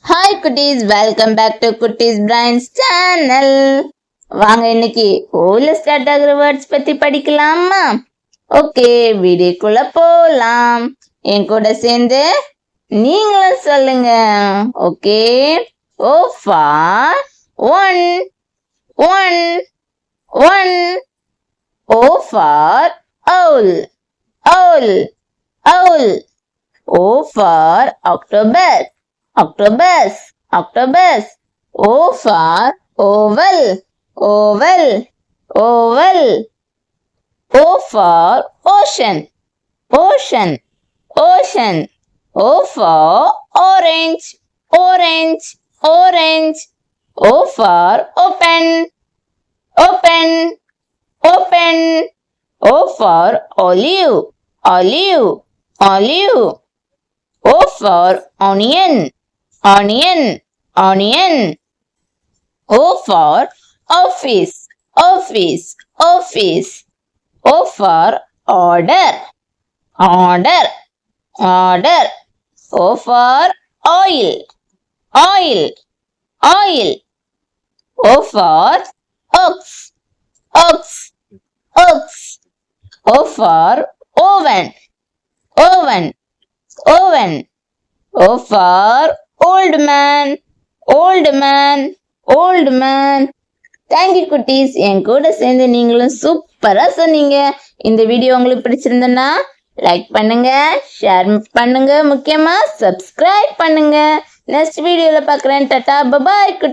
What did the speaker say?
Hi குட்டீஸ், welcome back to குட்டீஸ் Brains channel. வாங்க இன்னைக்கு ஓல ஸ்டார்ட் ஆகுற வேர்ட்ஸ் பத்தி படிக்கலாமா? ஓகே, வீடியோக்குள்ள போலாம். என் கூட சேர்ந்து நீங்களும் சொல்லுங்க. Okay, O for one one one. O for owl owl owl. O for octopus octopus octopus. O for oval oval oval. O for ocean ocean ocean. O for orange orange orange. O for open open open. O for olive olive olive. O for onion onion onion. O for office office office. O for order order order. O for oil oil oil. O for ox ox ox. O for oven oven oven. O for old man old man old man. Thank you குட்டீஸ். என் கூட சேர்ந்து நீங்களும் சூப்பரா சொன்னீங்க. இந்த video உங்களுக்கு பிடிச்சிருந்தனா like பண்ணுங்க, share பண்ணுங்க, முக்கியமா சப்ஸ்கிரைப் பண்ணுங்க. நெக்ஸ்ட் வீடியோல பார்க்குறேன். டாடா, பபாய்.